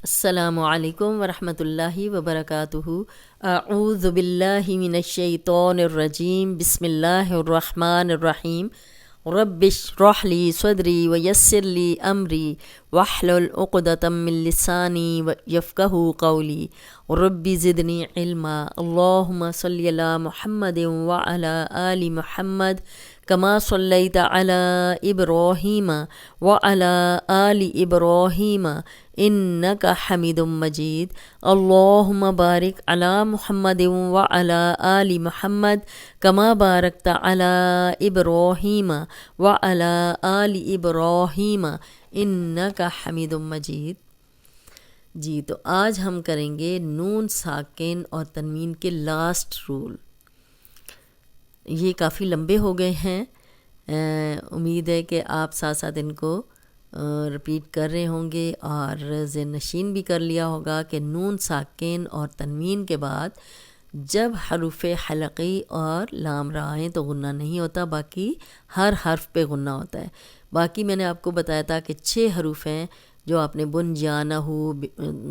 السلام علیکم ورحمۃ اللہ وبرکاتہ۔ اعوذ باللہ من الشیطان الرجیم، بسم اللہ الرحمن الرحیم۔ رب اشرح لی صدری ویسر لی امری واحلل عقدۃ من لسانی یفقہوا قولی رب زدنی علما۔ اللہم صلی علی محمد وعلی آل محمد کما صلیت علی ابراہیم وعلی آل ابراہیم انک حمید مجید۔ اللہم بارک علی محمد وعلی آل محمد کما بارکت علی ابراہیم وعلی آل ابراہیم انک حمید مجید۔ جی تو آج ہم کریں گے نون ساکن اور تنوین کے لاسٹ رول۔ یہ کافی لمبے ہو گئے ہیں، امید ہے کہ آپ ساتھ ساتھ ان کو رپیٹ کر رہے ہوں گے اور ذہن نشین بھی کر لیا ہوگا کہ نون ساکن اور تنوین کے بعد جب حروف حلقی اور لام را آئیں تو غنہ نہیں ہوتا، باقی ہر حرف پہ غنہ ہوتا ہے۔ باقی میں نے آپ کو بتایا تھا کہ 6 حروف ہیں جو آپ نے بن جانہ،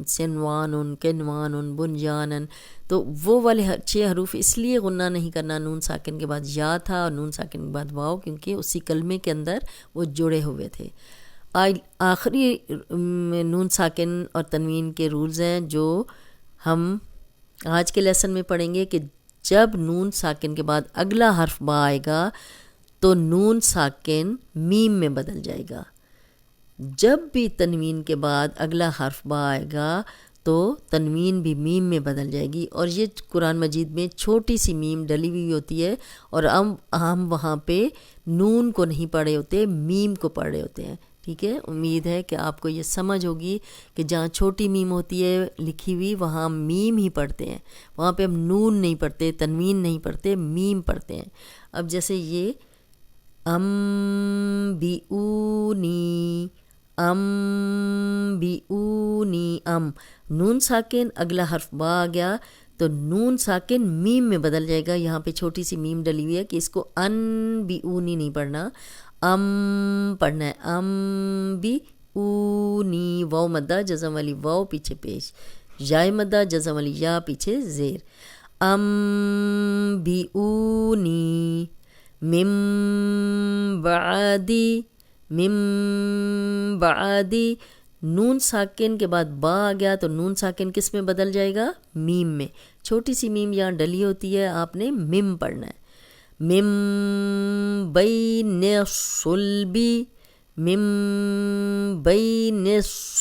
سنوان، کنوان، بن جانن، تو وہ والے 6 حروف اس لیے غنہ نہیں کرنا نون ساکن کے بعد یا تھا اور نون ساکن کے بعد واو، کیونکہ اسی کلمے کے اندر وہ جڑے ہوئے تھے۔ آخری نون ساکن اور تنوین کے رولز ہیں جو ہم آج کے لیسن میں پڑھیں گے کہ جب نون ساکن کے بعد اگلا حرف با آئے گا تو نون ساکن میم میں بدل جائے گا، جب بھی تنوین کے بعد اگلا حرف با آئے گا تو تنوین بھی میم میں بدل جائے گی۔ اور یہ قرآن مجید میں چھوٹی سی میم ڈلی ہوئی ہوتی ہے اور ہم وہاں پہ نون کو نہیں پڑھے ہوتے، میم کو پڑھ رہے ہوتے ہیں۔ ٹھیک ہے، امید ہے کہ آپ کو یہ سمجھ ہوگی کہ جہاں چھوٹی میم ہوتی ہے لکھی ہوئی وہاں ہم میم ہی پڑھتے ہیں، وہاں پہ ہم نون نہیں پڑھتے، تنوین نہیں پڑھتے، میم پڑھتے ہیں۔ اب جیسے یہ بیونی، نون ساکن اگلا حرف با آ گیا تو نون ساکن میم میں بدل جائے گا۔ یہاں پہ چھوٹی سی میم ڈلی ہوئی ہے کہ اس کو ان بیونی نہیں پڑھنا، پڑھنا ہے بیونی، واو مدہ جزم والی واو پیچھے پیش، یا مدہ جزم والی یا پیچھے زیر، بیونی من بعدی، نون ساکن کے بعد با آ گیا تو نون ساکن کس میں بدل جائے گا؟ میم میں۔ چھوٹی سی میم یہاں ڈلی ہوتی ہے، آپ نے مم پڑھنا ہے۔ مم بین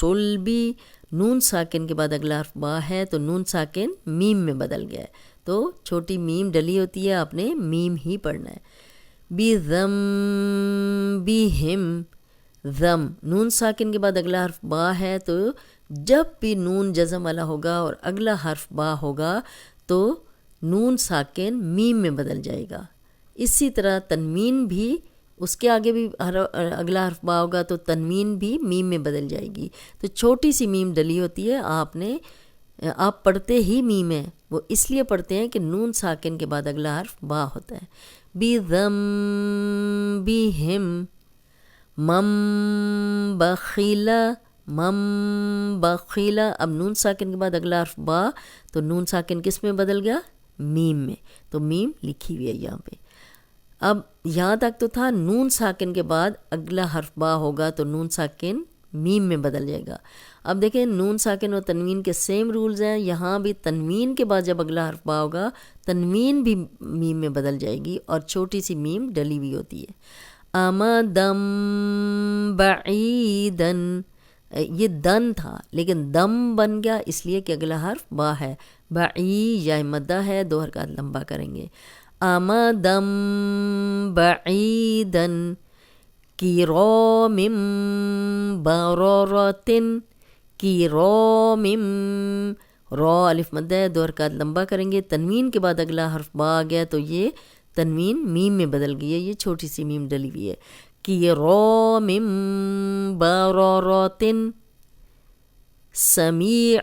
صلبی، نون ساکن کے بعد اگلا حرف با ہے تو نون ساکن میم میں بدل گیا ہے، تو چھوٹی میم ڈلی ہوتی ہے، آپ نے میم ہی پڑھنا ہے۔ بذنبہم، ضم، نون ساکن کے بعد اگلا حرف با ہے تو جب بھی نون جزم والا ہوگا اور اگلا حرف با ہوگا تو نون ساکن میم میں بدل جائے گا۔ اسی طرح تنوین بھی، اس کے آگے بھی اگلا حرف با ہوگا تو تنوین بھی میم میں بدل جائے گی۔ تو چھوٹی سی میم ڈلی ہوتی ہے، آپ پڑھتے ہی میم ہے، وہ اس لیے پڑھتے ہیں کہ نون ساکن کے بعد اگلا حرف با ہوتا ہے۔ بذنبہم من بخیلا، اب نون ساکن کے بعد اگلا حرف با تو نون ساکن کس میں بدل گیا؟ میم میں، تو میم لکھی ہوئی ہے یہاں پہ۔ اب یہاں تک تو تھا نون ساکن کے بعد اگلا حرف با ہوگا تو نون ساکن میم میں بدل جائے گا۔ اب دیکھیں نون ساکن اور تنوین کے سیم رولز ہیں، یہاں بھی تنوین کے بعد جب اگلا حرف با ہوگا تنوین بھی میم میں بدل جائے گی اور چھوٹی سی میم ڈلی ہوئی ہوتی ہے۔ امدم بعیدن، یہ دن تھا لیکن دم بن گیا اس لیے کہ اگلا حرف با ہے، بعی یا مدہ ہے، 2 حرکات لمبا کریں گے۔ امدم بعیدن کرام بررتن، کرام، را الف مدہ ہے، 2 حرکات لمبا کریں گے۔ تنوین کے بعد اگلا حرف با آ گیا تو یہ تنوین میم میں بدل گئی ہے، یہ چھوٹی سی میم ڈلی ہوئی ہے۔ کرام بررتن سمیع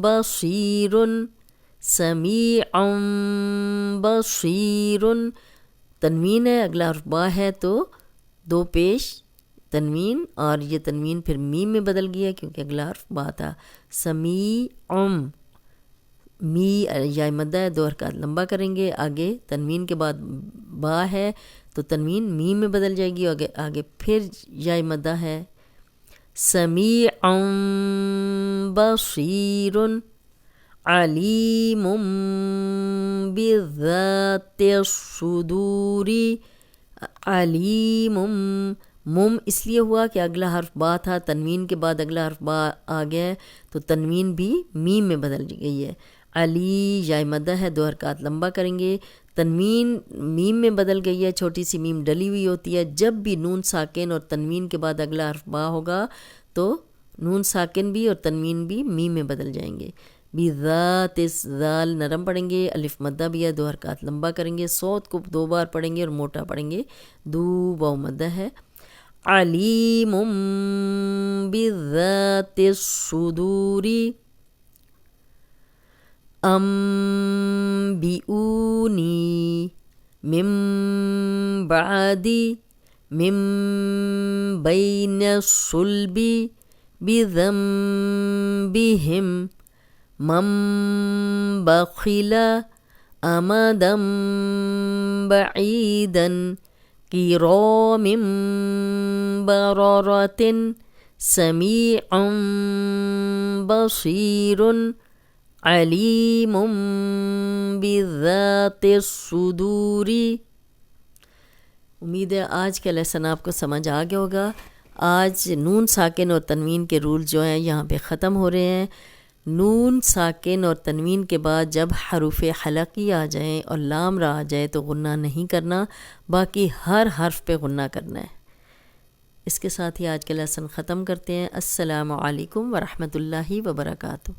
بصیر، سمیع بصیر، تنوین ہے اگلا حرف با ہے تو 2 پیش تنوین، اور یہ تنوین پھر میم میں بدل گیا کیونکہ اگلا حرف با تھا. سمیعم، می یا مدہ ہے، 2 حرکات لمبا کریں گے. آگے تنوین کے بعد با ہے تو تنوین میم میں بدل جائے گی. آگے پھر یا مدہ ہے. سمیعم بصیر علیم بذات الصدور. علیم مم اس لیے ہوا کہ اگلا حرف با تھا، تنوین کے بعد اگلا حرف با آ گیا ہے تو تنوین بھی میم میں بدل گئی ہے. علی یا مدہ ہے، 2 حرکات لمبا کریں گے. تنوین میم میں بدل گئی ہے، چھوٹی سی میم ڈلی ہوئی ہوتی ہے. جب بھی نون ساکن اور تنوین کے بعد اگلا حرف با ہوگا تو نون ساکن بھی اور تنوین بھی میم میں بدل جائیں گے. بذات ذال نرم پڑھیں گے، الف مدہ بھی ہے، 2 حرکات لمبا کریں گے. صوت کو 2 بار پڑھیں گے اور موٹا پڑھیں گے. دو واو مدہ ہے. علیم بذات الصدور. انبئونی من بعد من بین الصلب بذنبهم من بخل امدا بعیدا کرام بررۃ سمیع بصیر علیم بذات الصدور. امید ہے آج کا لیسن آپ کو سمجھ آ گیا ہوگا. آج نون ساکن اور تنوین کے رول جو ہیں یہاں پہ ختم ہو رہے ہیں. نون ساکن اور تنوین کے بعد جب حروف حلقی آ جائیں اور لام را آ جائے تو غنہ نہیں کرنا، باقی ہر حرف پہ غنہ کرنا ہے. اس کے ساتھ ہی آج کا لیسن ختم کرتے ہیں. السلام علیکم ورحمۃ اللہ وبرکاتہ.